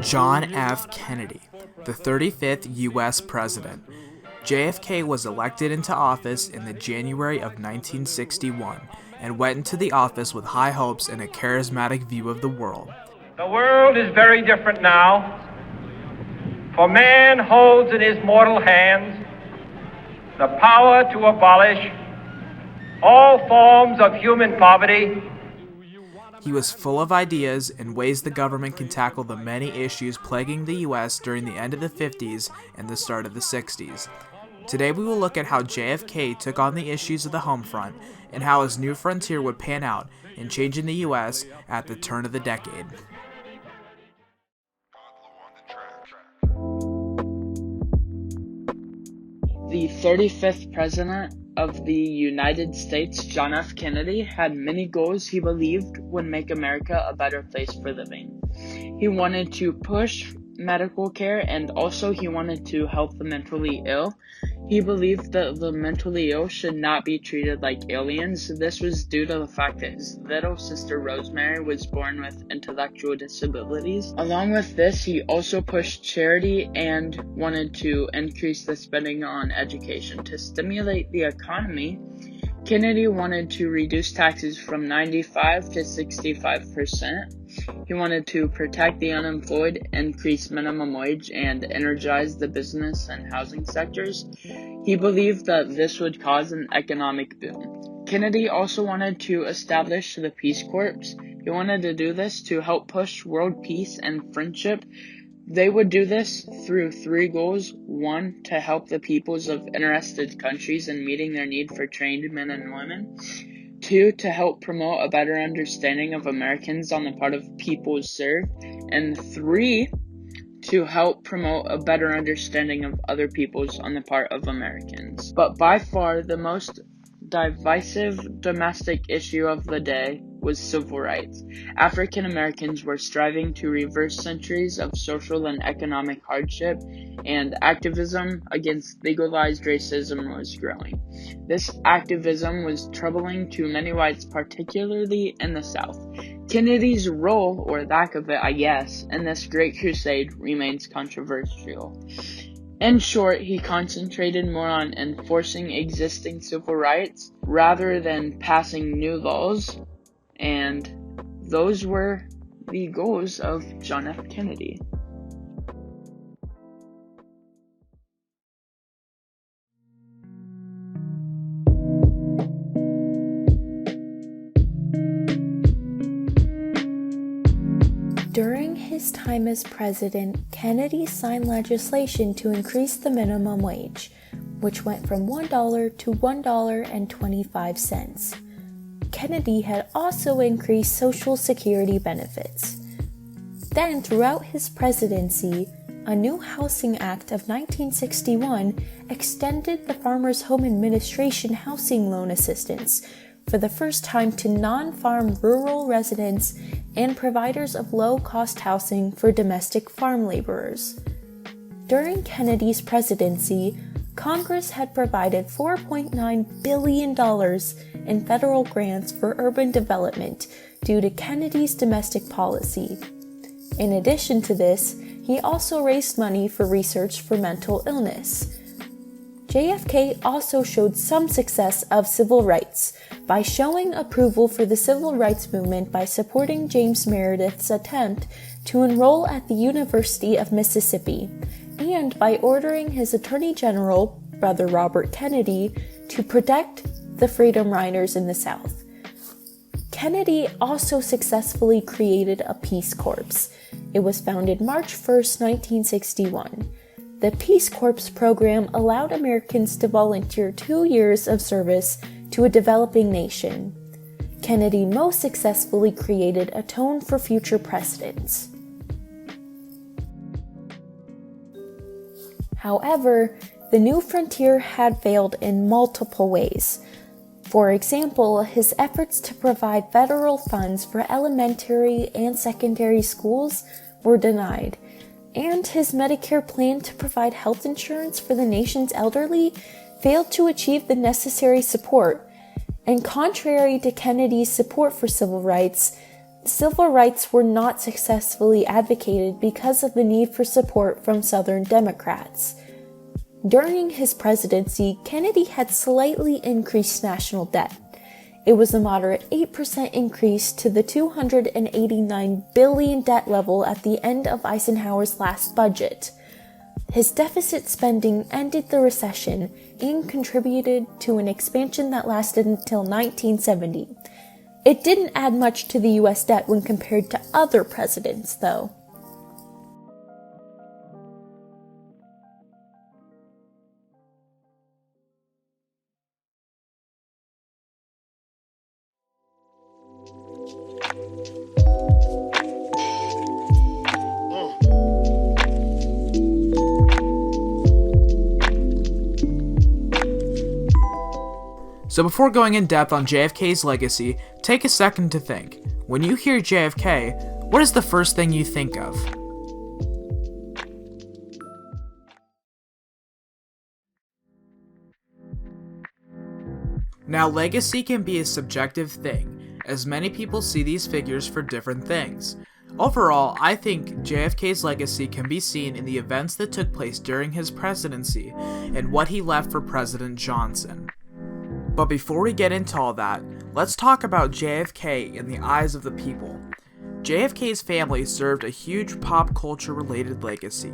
John F. Kennedy, the 35th U.S. President. JFK was elected into office in the January of 1961 and went into the office with high hopes and a charismatic view of the world. The world is very different now, for man holds in his mortal hands the power to abolish all forms of human poverty. He was full of ideas and ways the government can tackle the many issues plaguing the U.S. during the end of the 50s and the start of the 60s. Today we will look at how JFK took on the issues of the home front and how his new frontier would pan out in changing the U.S. at the turn of the decade. The 35th President of the United States, John F. Kennedy, had many goals he believed would make America a better place for living. He wanted to push medical care, and also he wanted to help the mentally ill. He believed that the mentally ill should not be treated like aliens. This was due to the fact that his little sister Rosemary was born with intellectual disabilities. Along with this, he also pushed charity and wanted to increase the spending on education. To stimulate the economy, Kennedy wanted to reduce taxes from 95 to 65%. He wanted to protect the unemployed, increase minimum wage, and energize the business and housing sectors. He believed that this would cause an economic boom. Kennedy also wanted to establish the Peace Corps. He wanted to do this to help push world peace and friendship. They would do this through three goals. 1, to help the peoples of interested countries in meeting their need for trained men and women. 2, to help promote a better understanding of Americans on the part of peoples served. And 3, to help promote a better understanding of other peoples on the part of Americans. But by far, the most divisive domestic issue of the day was civil rights. African Americans were striving to reverse centuries of social and economic hardship, and activism against legalized racism was growing. This activism was troubling to many whites, particularly in the South. Kennedy's role, or lack of it, I guess, in this great crusade remains controversial. In short, he concentrated more on enforcing existing civil rights rather than passing new laws, and those were the goals of John F. Kennedy. During his time as president, Kennedy signed legislation to increase the minimum wage, which went from $1 to $1.25. Kennedy had also increased Social Security benefits. Then, throughout his presidency, a new Housing Act of 1961 extended the Farmers Home Administration housing loan assistance for the first time to non-farm rural residents and providers of low-cost housing for domestic farm laborers. During Kennedy's presidency, Congress had provided $4.9 billion in federal grants for urban development due to Kennedy's domestic policy. In addition to this, he also raised money for research for mental illness. JFK also showed some success of civil rights by showing approval for the civil rights movement by supporting James Meredith's attempt to enroll at the University of Mississippi, and by ordering his Attorney General, Brother Robert Kennedy, to protect the Freedom Riders in the South. Kennedy also successfully created a Peace Corps. It was founded March 1, 1961. The Peace Corps program allowed Americans to volunteer 2 years of service to a developing nation. Kennedy most successfully created a tone for future presidents. However, the new frontier had failed in multiple ways. For example, his efforts to provide federal funds for elementary and secondary schools were denied, and his Medicare plan to provide health insurance for the nation's elderly failed to achieve the necessary support. And contrary to Kennedy's support for civil rights, civil rights were not successfully advocated because of the need for support from Southern Democrats. During his presidency, Kennedy had slightly increased national debt. It was a moderate 8% increase to the $289 billion debt level at the end of Eisenhower's last budget. His deficit spending ended the recession and contributed to an expansion that lasted until 1970. It didn't add much to the US debt when compared to other presidents, though. So before going in depth on JFK's legacy, take a second to think. When you hear JFK, what is the first thing you think of? Now, legacy can be a subjective thing, as many people see these figures for different things. Overall, I think JFK's legacy can be seen in the events that took place during his presidency and what he left for President Johnson. But before we get into all that, let's talk about JFK in the eyes of the people. JFK's family served a huge pop culture related legacy.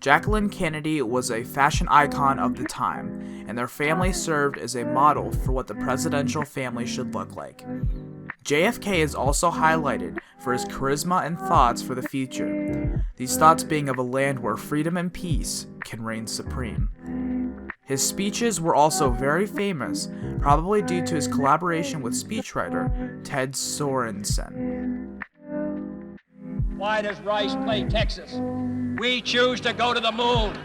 Jacqueline Kennedy was a fashion icon of the time, and their family served as a model for what the presidential family should look like. JFK is also highlighted for his charisma and thoughts for the future, these thoughts being of a land where freedom and peace can reign supreme. His speeches were also very famous, probably due to his collaboration with speechwriter Ted Sorensen. Why does Rice play Texas? We choose to go to the moon.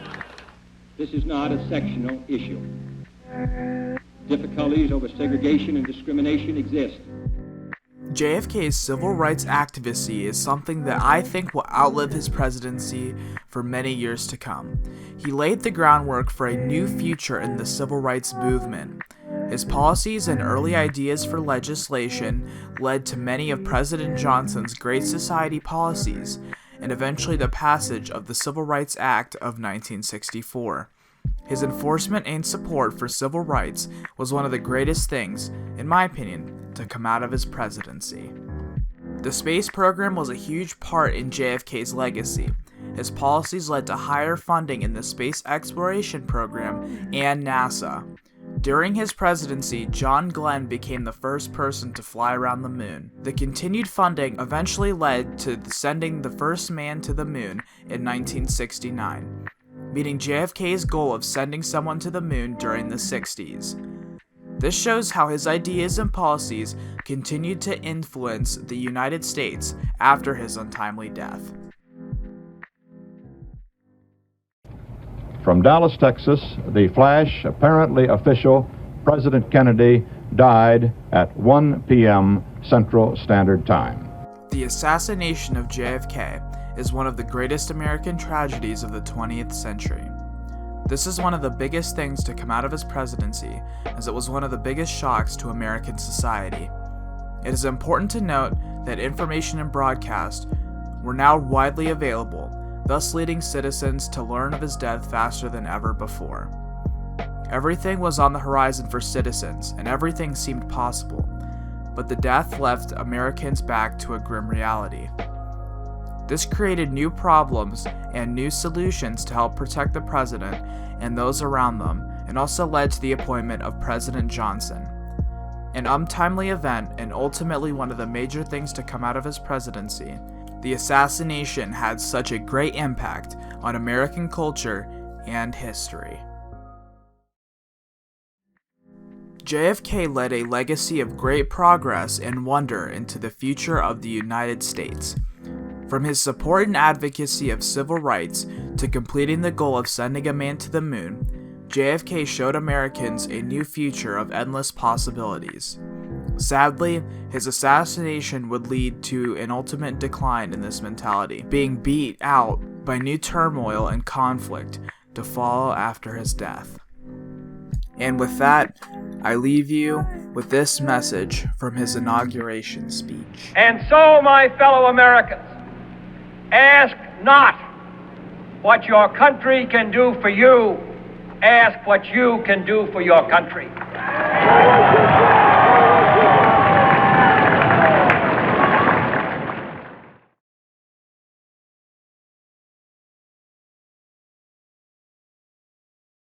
This is not a sectional issue. Difficulties over segregation and discrimination exist. JFK's civil rights activism is something that I think will outlive his presidency for many years to come. He laid the groundwork for a new future in the civil rights movement. His policies and early ideas for legislation led to many of President Johnson's Great Society policies, and eventually the passage of the Civil Rights Act of 1964. His enforcement and support for civil rights was one of the greatest things, in my opinion, to come out of his presidency. The space program was a huge part in JFK's legacy. His policies led to higher funding in the space exploration program and NASA. During his presidency, John Glenn became the first person to fly around the moon. The continued funding eventually led to sending the first man to the moon in 1969, meeting JFK's goal of sending someone to the moon during the 60s. This shows how his ideas and policies continued to influence the United States after his untimely death. From Dallas, Texas, the flash, apparently official, President Kennedy died at 1 p.m. Central Standard Time. The assassination of JFK is one of the greatest American tragedies of the 20th century. This is one of the biggest things to come out of his presidency, as it was one of the biggest shocks to American society. It is important to note that information and broadcast were now widely available, thus leading citizens to learn of his death faster than ever before. Everything was on the horizon for citizens, and everything seemed possible, but the death left Americans back to a grim reality. This created new problems and new solutions to help protect the president and those around them, and also led to the appointment of President Johnson. An untimely event and ultimately one of the major things to come out of his presidency, the assassination had such a great impact on American culture and history. JFK led a legacy of great progress and wonder into the future of the United States. From his support and advocacy of civil rights to completing the goal of sending a man to the moon, JFK showed Americans a new future of endless possibilities. Sadly, his assassination would lead to an ultimate decline in this mentality, being beat out by new turmoil and conflict to follow after his death. And with that, I leave you with this message from his inauguration speech. And so, my fellow Americans, ask not what your country can do for you, ask what you can do for your country.